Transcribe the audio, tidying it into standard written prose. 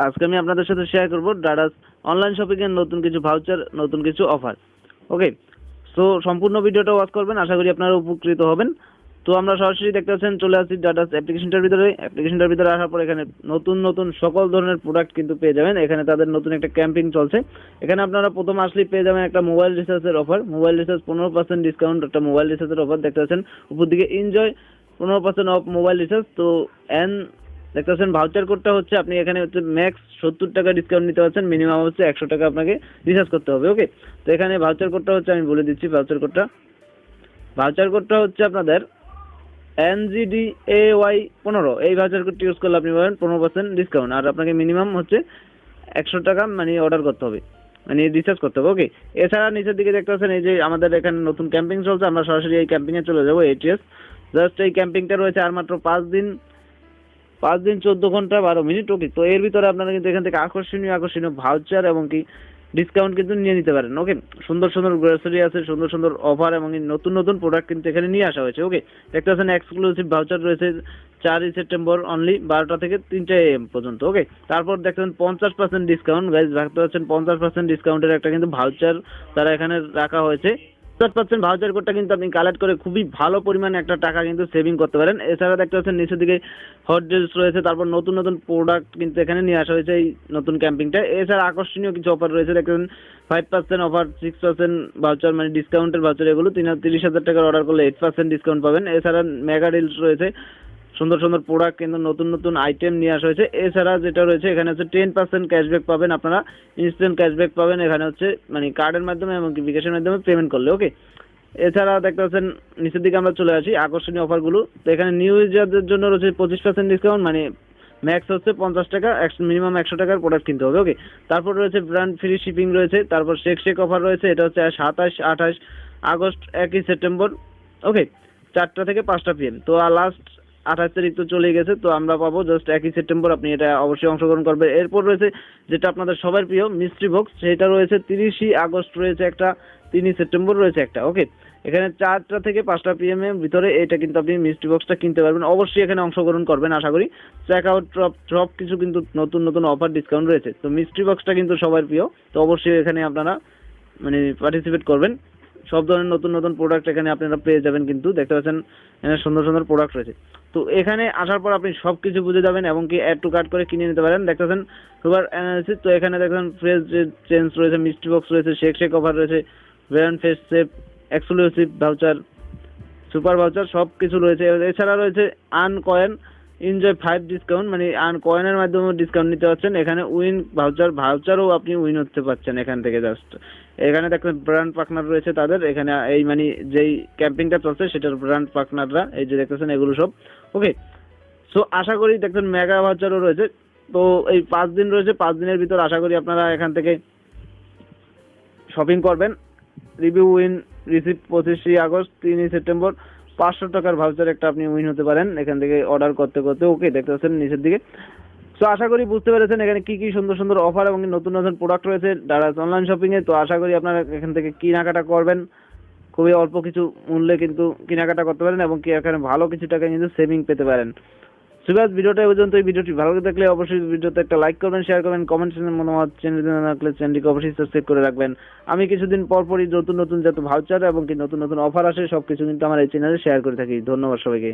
আজকে আমি আপনাদের সাথে শেয়ার করব ডারাজ অনলাইন শপিং এর নতুন কিছু ভাউচার, নতুন কিছু অফার। ওকে, সো সম্পূর্ণ ভিডিওটা ওয়াচ করবেন, আশা করি আপনারা উপকৃত হবেন। তো আমরা সরাসরি দেখতে পাচ্ছেন চলে আসছি ডারাজ অ্যাপ্লিকেশনটার ভিতরে। অ্যাপ্লিকেশনটার ভিতরে আসার পর এখানে নতুন নতুন সকল ধরনের প্রোডাক্ট কিন্তু পেয়ে যাবেন। এখানে তাদের নতুন একটা ক্যাম্পিং চলছে। এখানে আপনারা প্রথম আসলেই পেয়ে যাবেন একটা মোবাইল রিচার্জের অফার। মোবাইল রিচার্জ 15% ডিসকাউন্ট, একটা মোবাইল রিচার্জের অফার দেখতে পাচ্ছেন উপর দিকে এনজয় 15% অফ মোবাইল রিচার্জ। তো এন দেখতে পাচ্ছেন ভাউচার কোডটা হচ্ছে আপনি এখানে হচ্ছে ম্যাক্স 70 টাকা ডিসকাউন্ট নিতে পারছেন, মিনিমাম হচ্ছে 100 টাকা আপনাকে রিচার্জ করতে হবে। ওকে, তো এখানে ভাউচার কোডটা হচ্ছে আমি বলে দিচ্ছি। ভাউচার কোডটা হচ্ছে আপনাদের NGDAY15। এই ভাউচার কোডটি ইউজ করলে আপনি পাবেন 15% ডিসকাউন্ট, আর আপনাকে মিনিমাম হচ্ছে 100 টাকা মানে অর্ডার করতে হবে, মানে রিচার্জ করতে হবে। ওকে, এছাড়া নিচের দিকে দেখতে পাচ্ছেন এই যে আমাদের এখানে নতুন ক্যাম্পিং চলছে। আমরা সরাসরি এই ক্যাম্পিংয়ে চলে যাবো। ATS জাস্ট এই ক্যাম্পিংটা রয়েছে আর মাত্র 5 দিন 14 ঘন্টা 12 মিনিট। ওকে, তো এর ভিতরে আপনারা কিন্তু এখান থেকে আকর্ষণীয় ভাউচার এবং কি ডিসকাউন্ট কিন্তু নিয়ে নিতে পারেন। ওকে, সুন্দর সুন্দর গ্রোসারি আছে, সুন্দর সুন্দর অফার এবং নতুন নতুন প্রোডাক্ট কিন্তু এখানে নিয়ে আসা হয়েছে। ওকে, দেখতে পাচ্ছেন এক্সক্লুসিভ ভাউচার রয়েছে 4 সেপ্টেম্বর অনলি 12টা থেকে 3টা AM পর্যন্ত। ওকে, তারপর দেখছেন 50% ডিসকাউন্ট। গাইজ দেখতে পাচ্ছেন 50% ডিসকাউন্টের একটা কিন্তু ভাউচার তারা এখানে রাখা হয়েছে। 50% ভাউচার কোডটা কিন্তু আপনি কালেক্ট করে খুবই ভালো পরিমাণে একটা টাকা কিন্তু সেভিং করতে পারেন। এছাড়া দেখতে পাচ্ছেন নিচের দিকে হট ডিলস রয়েছে, তারপর নতুন নতুন প্রোডাক্ট কিন্তু এখানে নিয়ে আসা হয়েছে এই নতুন ক্যাম্পিংটা। এছাড়া আকর্ষণীয় কিছু অফার রয়েছে, দেখবেন 5% অফার, 6% ভাউচার মানে ডিসকাউন্টের ভাউচার। এগুলো 30,000 টাকার অর্ডার করলে 8% ডিসকাউন্ট পাবেন। এছাড়া মেগা ডিলস রয়েছে, সুন্দর সুন্দর প্রোডাক্ট কিন্তু নতুন নতুন আইটেম নিয়ে আসা হয়েছে। এছাড়া যেটা রয়েছে এখানে হচ্ছে 10% ক্যাশব্যাক পাবেন, আপনারা ইনস্ট্যান্ট ক্যাশব্যাক পাবেন এখানে হচ্ছে মানে কার্ডের মাধ্যমে এবং বিকাশের মাধ্যমে পেমেন্ট করলে। ওকে, এছাড়া দেখতে পাচ্ছেন নিচের দিকে আমরা চলে আসি আকর্ষণীয় অফারগুলো। তো এখানে নিউ ইউজারদের জন্য রয়েছে 25% ডিসকাউন্ট, মানে ম্যাক্স হচ্ছে 50 টাকা, মিনিমাম 100 টাকার প্রোডাক্ট কিনতে হবে। ওকে, তারপর রয়েছে ব্র্যান্ড ফ্রি শিপিং রয়েছে, তারপর শেক অফার রয়েছে, এটা হচ্ছে 27, 28 আগস্ট, 1 সেপ্টেম্বর। ওকে, 4টা থেকে 5টা PM। তো লাস্ট 28 তারিখ তো চলে গেছে, তো আমরা পাবো জাস্ট 1 সেপ্টেম্বর। আপনি এটা অবশ্যই অংশগ্রহণ করবেন। এরপর রয়েছে যেটা আপনাদের সবার প্রিয় মিস্ট্রি বক্স, সেটা রয়েছে 30 আগস্ট রয়েছে একটা, 3 সেপ্টেম্বর রয়েছে একটা। ওকে, এখানে 4টা থেকে 5টা PM এর ভিতরে এটা কিন্তু আপনি মিস্ট্রি বক্সটা কিনতে পারবেন। অবশ্যই এখানে অংশগ্রহণ করবেন, আশা করি চেক আউট সব কিছু কিন্তু নতুন নতুন অফার ডিসকাউন্ট রয়েছে। তো মিস্ট্রি বক্সটা কিন্তু সবার প্রিয়, তো অবশ্যই এখানে আপনারা মানে পার্টিসিপেট করবেন। সব ধরনের নতুন নতুন প্রোডাক্ট এখানে আপনারা পেয়ে যাবেন, কিন্তু দেখতে পাচ্ছেন এখানে সুন্দর সুন্দর প্রোডাক্ট রয়েছে। তো এখানে আসার পর আপনি সবকিছু বুঝে যাবেন এবং কি অ্যাড টু কার্ট করে কিনে নিতে পারেন। দেখতে পাচ্ছেন সুপার অ্যানালিসিস, তো এখানে দেখবেন ফ্রেশ চেঞ্জ রয়েছে, মিস্ট্রি বক্স রয়েছে, শেক অফার রয়েছে, brand face save, exclusive voucher, super voucher সব কিছু রয়েছে। এছাড়া রয়েছে আর্ন কয়েন, এনজয় 5 ডিসকাউন্ট, মানে আর্ন কয়েনের মাধ্যমে ডিসকাউন্ট নিতে পারছেন। এখানে উইন ভাউচারও আপনি উইন হতে পারছেন এখান থেকে। জাস্ট এখানে দেখবেন ব্র্যান্ড পার্টনার রয়েছে তাদের, এখানে এই মানে যেই ক্যাম্পিংটা চলছে সেটার ব্র্যান্ড পার্টনাররা এই যে দেখতেছেন এগুলো সব। ওকে, সো আশা করি দেখবেন মেগা ভাউচারও রয়েছে। তো এই 5 দিন রয়েছে, 5 দিনের ভিতর আশা করি আপনারা এখান থেকে শপিং করবেন। Review win receive 25 August, 3 September 500 টাকার ভাউচার একটা আপনি উইন হতে পারেন এখান থেকে অর্ডার করতে করতে। ওকে, দেখতে পাচ্ছেন নিচের দিকে। সো আশা করি বুঝতে পেরেছেন এখানে কি কি সুন্দর সুন্দর অফার এবং নতুন নতুন প্রোডাক্ট রয়েছে ডারাজ অনলাইন শপিং এ। তো আশা করি আপনারা এখান থেকে কেনাকাটা করবেন, খুবই অল্প কিছু মূল্যে কিন্তু কেনাকাটা করতে পারেন এবং কি এখানে ভালো কিছু টাকা কিন্তু সেভিং পেতে পারেন। সুবাস, ভিডিওটা এই পর্যন্ত। এই ভিডিওটি ভালো লাগলে অবশ্যই ভিডিওতে একটা লাইক করবেন, শেয়ার করবেন, কমেন্ট সেকশনে মতামত, চ্যানেলে না থাকলে চ্যানেলটিকে অবশ্যই সাবস্ক্রাইব করে রাখবেন। আমি কিছুদিন পরই নতুন নতুন যত ভাউচার এবং কি নতুন নতুন অফার আসে সবকিছু কিন্তু আমার এই চ্যানেলে শেয়ার করে থাকি। ধন্যবাদ সবাইকে।